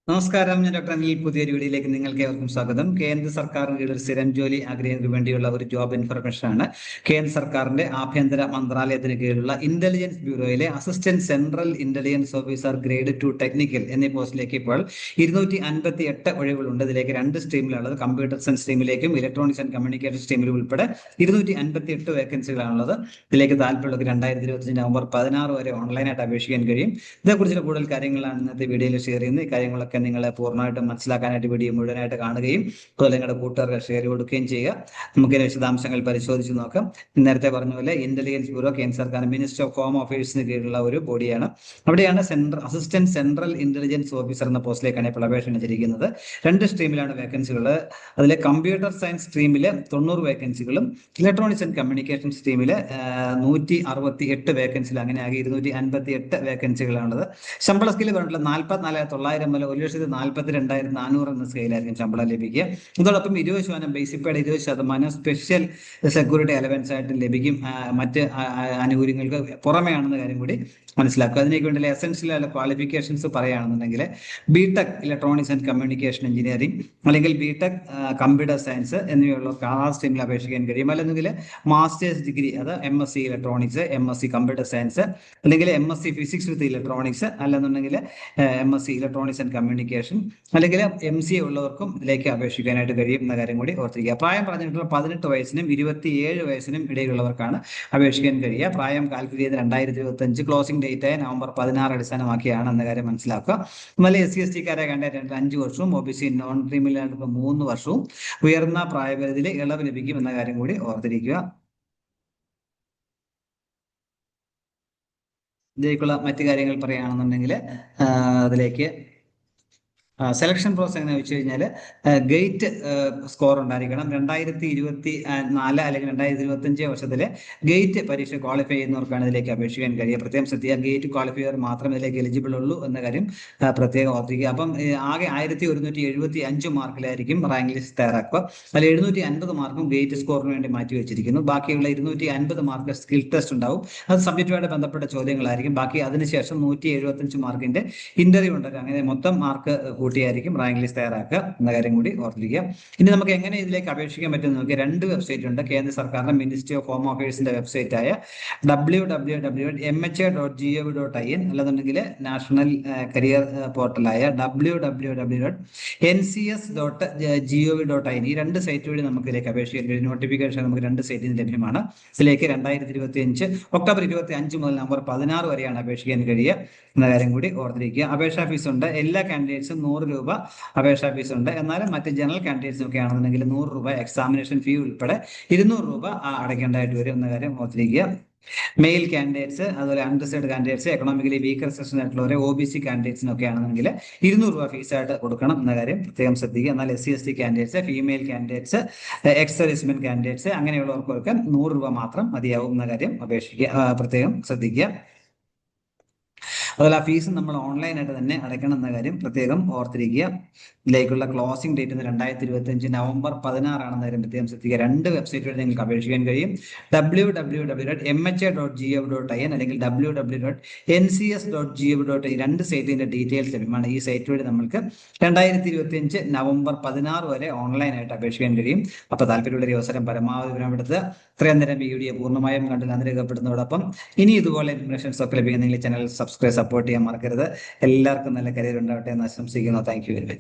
നമസ്കാരം, ഞാൻ ഡോക്ടർ അനിൽ. പുതിയൊരു വീഡിയോയിലേക്ക് നിങ്ങൾക്ക് ഏവർക്കും സ്വാഗതം. കേന്ദ്ര സർക്കാരിന് കീഴിൽ ഒരു സ്ഥിരം ജോലി ആഗ്രഹിക്കുന്നതിന് വേണ്ടിയുള്ള ഒരു ജോബ് ഇൻഫർമേഷൻ ആണ്. കേന്ദ്ര സർക്കാരിന്റെ ആഭ്യന്തര മന്ത്രാലയത്തിന് കീഴിലുള്ള ഇന്റലിജൻസ് ബ്യൂറോയിലെ assistant central intelligence officer grade 2 technical എന്നീ പോസ്റ്റിലേക്ക് ഇപ്പോൾ 258 ഒഴിവുകളുണ്ട്. ഇതിലേക്ക് രണ്ട് സ്ട്രീമിലുള്ളത്. കമ്പ്യൂട്ടർ സയൻസ് സ്ട്രീമിലേക്കും ഇലക്ട്രോണിക്സ് ആൻഡ് കമ്മ്യൂണിക്കേഷൻ സ്ട്രീമിലും ഉൾപ്പെടെ 258 വേക്കൻസികളാണുള്ളത്. ഇതിലേക്ക് താല്പര്യമുള്ളവർക്ക് 2025 നവംബർ 16 വരെ ഓൺലൈനായിട്ട് അപേക്ഷിക്കാൻ കഴിയും. ഇതേക്കുറിച്ചുള്ള കൂടുതൽ കാര്യങ്ങളാണ് ഇന്നത്തെ വീഡിയോയിൽ ഷെയർ ചെയ്യുന്നത്. ഈ കാര്യങ്ങളൊക്കെ നിങ്ങൾ പൂർണ്ണമായിട്ടും മനസ്സിലാക്കാനായിട്ട് വീഡിയോ മുഴുവനായിട്ട് കാണുകയും അതുപോലെ നിങ്ങളുടെ കൂട്ടുകാർക്ക് ഷെയർ കൊടുക്കുകയും ചെയ്യുക. നമുക്കിതിന്റെ വിശദാംശങ്ങൾ പരിശോധിച്ച് നോക്കാം. നേരത്തെ പറഞ്ഞ പോലെ ഇന്റലിജൻസ് ബ്യൂറോ കേന്ദ്ര സർക്കാർ മിനിസ്റ്റർ ഓഫ് ഹോം അഫയേഴ്സിന് കീഴിലുള്ള ഒരു ബോഡിയാണ്. അവിടെയാണ് അസിസ്റ്റന്റ് സെൻട്രൽ ഇന്റലിജൻസ് ഓഫീസർ എന്ന പോസ്റ്റിലേക്കാണ് ഇപ്പോൾ അപേക്ഷ ക്ഷണിച്ചിരിക്കുന്നത്. രണ്ട് സ്ട്രീമിലാണ് വേക്കൻസികൾ. അതിലെ കമ്പ്യൂട്ടർ സയൻസ് സ്ട്രീമിൽ 90 വേക്കൻസികളും ഇലക്ട്രോണിക്സ് ആൻഡ് കമ്മ്യൂണിക്കേഷൻ സ്ട്രീമിൽ 168 വേക്കൻസികൾ, അങ്ങനെ ആകെ 258 വേക്കൻസികളാണുള്ളത്. ശമ്പള സ്കെയിൽ പറഞ്ഞിട്ടുള്ള 44,900 മുതൽ 1,42,400 എന്ന സ്കെയിലായിരിക്കും ശമ്പളം ലഭിക്കുക. ഇതോടൊപ്പം 20% ബേസിക് പേയുടെ 20% സ്പെഷ്യൽ സെക്യൂരിറ്റി അലവൻസ് ആയിട്ട് ലഭിക്കും. മറ്റ് ആനുകൂല്യങ്ങൾക്ക് പുറമെയാണെന്ന കാര്യം കൂടി മനസ്സിലാക്കുക. അതിനേക്ക് വേണ്ടി എസെൻഷ്യൽ ക്വാളിഫിക്കേഷൻസ് പറയുകയാണെന്നുണ്ടെങ്കിൽ BTech electronics and communication engineering അല്ലെങ്കിൽ ബിടെക് കമ്പ്യൂട്ടർ സയൻസ് എന്നിവയുള്ള ആ സ്ട്രീമിൽ അപേക്ഷിക്കാൻ കഴിയും. അല്ലെങ്കിൽ മാസ്റ്റേഴ്സ് ഡിഗ്രി, അത് MSc electronics, MSc computer science, അല്ലെങ്കിൽ MSc ഫിസിക്സ് വിത്ത് ഇലക്ട്രോണിക്സ്, അല്ലെന്നുണ്ടെങ്കിൽ MSc ഇലക്ട്രോണിക്സ് ആൻഡ് കമ്മ്യൂണിക്കേഷൻ, അല്ലെങ്കിൽ MCA ഉള്ളവർക്കും ഇതിലേക്ക് അപേക്ഷിക്കാനായിട്ട് കഴിയും എന്ന കാര്യം കൂടി ഓർത്തിരിക്കുക. പ്രായം പറഞ്ഞിട്ടുള്ള 18 വയസ്സിനും 27 വയസ്സിനും ഇടയിലുള്ളവർക്കാണ് അപേക്ഷിക്കാൻ കഴിയുക. പ്രായം കാൽക്കുലേറ്റ് ചെയ്ത് 2025 ക്ലോസിംഗ് ഡേറ്റ് നവംബർ 16 അടിസ്ഥാനമാക്കിയാണ് എന്ന കാര്യം മനസ്സിലാക്കുക. എന്നാൽ SC/ST കാൻഡിഡേറ്റ് 5 വർഷവും OBC നോൺ ക്രീമിനൽ 3 വർഷവും ഉയർന്ന പ്രായപരിധിയിൽ ഇളവ് ലഭിക്കും എന്ന കാര്യം കൂടി ഓർത്തിരിക്കുക. ഇതിലേക്കുള്ള മറ്റു കാര്യങ്ങൾ പറയുകയാണെന്നുണ്ടെങ്കിൽ അതിലേക്ക് സെലക്ഷൻ പ്രോസസ് എങ്ങനെ വെച്ച് കഴിഞ്ഞാൽ ഗേറ്റ് സ്കോർ ഉണ്ടായിരിക്കണം. 2024 അല്ലെങ്കിൽ 2025 വർഷത്തിലെ ഗേറ്റ് പരീക്ഷ ക്വാളിഫൈ ചെയ്യുന്നവർക്കാണ് ഇതിലേക്ക് അപേക്ഷിക്കാൻ കഴിയുക. പ്രത്യേകം ശ്രദ്ധിക്കുക, ഗേറ്റ് ക്വാളിഫയർ മാത്രമേ ഇതിലേക്ക് എലിജിബിൾ ഉള്ളൂ എന്ന കാര്യം പ്രത്യേകം ഓർത്തിരിക്കുക. അപ്പം ആകെ 1175 മാർക്കിലായിരിക്കും റാങ്ക് ലിസ്റ്റ് തയ്യാറാക്കുക. അതിൽ 750 മാർക്കും ഗേറ്റ് സ്കോറിന് വേണ്ടി മാറ്റി വെച്ചിരിക്കുന്നു. ബാക്കിയുള്ള 250 മാർക്ക് സ്കിൽ ടെസ്റ്റ് ഉണ്ടാവും. അത് സബ്ജക്റ്റുമായിട്ട് ബന്ധപ്പെട്ട ചോദ്യങ്ങളായിരിക്കും. ബാക്കി അതിനുശേഷം 175 മാർക്കിന്റെ ഇന്റർവ്യൂ ഉണ്ടാകും. അങ്ങനെ മൊത്തം മാർക്ക് കൂട്ടിയായിരിക്കും റാങ്ക് ലിസ്റ്റ് തയ്യാറാക്കുക എന്ന കാര്യം കൂടി ഓർത്തിരിക്കുക. ഇനി നമുക്ക് എങ്ങനെ ഇതിലേക്ക് അപേക്ഷിക്കാൻ പറ്റുമെന്ന് നോക്കി. രണ്ട് വെബ്സൈറ്റ് ഉണ്ട്. കേന്ദ്ര സർക്കാരിന്റെ മിനിസ്ട്രി ഓഫ് ഹോം അഫയേഴ്സിന്റെ വെബ്സൈറ്റ് ആയ www.mha.gov.in, അല്ലെന്നുണ്ടെങ്കിൽ നാഷണൽ കരിയർ പോർട്ടലായ www.ncs.gov.in, ഈ രണ്ട് സൈറ്റ് വഴി നമുക്ക് ഇതിലേക്ക് അപേക്ഷിക്കാൻ കഴിയും. നോട്ടിഫിക്കേഷൻ നമുക്ക് രണ്ട് സൈറ്റിൽ ലഭ്യമാണ്. ഇതിലേക്ക് 2025 ഒക്ടോബർ 25 മുതൽ നവംബർ 16 വരെയാണ് അപേക്ഷിക്കാൻ കഴിയുക എന്ന കാര്യം കൂടി ഓർത്തിരിക്കുക. അപേക്ഷാ ഫീസ് ഉണ്ട്. എല്ലാ കാൻഡിഡേറ്റ്സും 100 രൂപ അപേക്ഷാ ഫീസ് ഉണ്ട്. എന്നാലും മറ്റ് ജനറൽ കാൻഡിഡേറ്റ്സും ഒക്കെ ആണെന്നുണ്ടെങ്കിൽ 100 രൂപ എക്സാമിനേഷൻ ഫീ ഉൾപ്പെടെ 200 രൂപ അടയ്ക്കേണ്ടതായിട്ട് വരും എന്ന കാര്യം ഓർത്തിരിക്കുക. മെയിൽ കാൻഡിഡേറ്റ്സ്, അതുപോലെ unreserved candidates, economically weaker section ആയിട്ടുള്ളവരെ OBC കാൻഡിഡേറ്റ്സിനൊക്കെ ആണെന്നുണ്ടെങ്കിൽ 200 രൂപ ഫീസായിട്ട് കൊടുക്കണം എന്ന കാര്യം പ്രത്യേകം ശ്രദ്ധിക്കുക. എന്നാൽ SC/ST candidates, female candidates, ex servicemen candidates അങ്ങനെയുള്ളവർക്കൊക്കെ 100 രൂപ മാത്രം മതിയാവും എന്ന കാര്യം പ്രത്യേകം ശ്രദ്ധിക്കുക. അതുപോലെ ആ ഫീസ് നമ്മൾ ഓൺലൈനായിട്ട് തന്നെ അടയ്ക്കണം എന്ന കാര്യം പ്രത്യേകം ഓർത്തിരിക്കുക. ഇതിലേക്കുള്ള ക്ലോസിംഗ് ഡേറ്റ് 2025 നവംബർ 16 ആണെന്ന കാര്യം പ്രത്യേകം ശ്രദ്ധിക്കുക. രണ്ട് വെബ്സൈറ്റ് വഴി നിങ്ങൾക്ക് അപേക്ഷിക്കാൻ കഴിയും. www.mha.gov.in അല്ലെങ്കിൽ www.ncs.gov.in, രണ്ട് സൈറ്റിന്റെ ഡീറ്റെയിൽസ് ലഭ്യമാണ്. ഈ സൈറ്റ് വഴി നമുക്ക് 2025 നവംബർ 16 വരെ ഓൺലൈനായിട്ട് അപേക്ഷിക്കാൻ കഴിയും. അപ്പോൾ താല്പര്യമുള്ള ഒരു അവസരം പരമാവധി വിവരമെടുത്ത് ഇത്രയും നേരം വീഡിയോ പൂർണ്ണമായും കണ്ട് നന്ദി രേഖപ്പെടുന്നതോടൊപ്പം ഇനി ഇതുപോലെ ഇൻഫർമേഷൻസ് ഒക്കെ ലഭിക്കുന്ന ചാനൽ സബ്സ്ക്രൈബ്, സപ്പോർട്ട് ചെയ്യാൻ മറക്കരുത്. എല്ലാവർക്കും നല്ല കരിയർ ഉണ്ടാവട്ടെ എന്ന് ആശംസിക്കുന്നു. Thank you very much.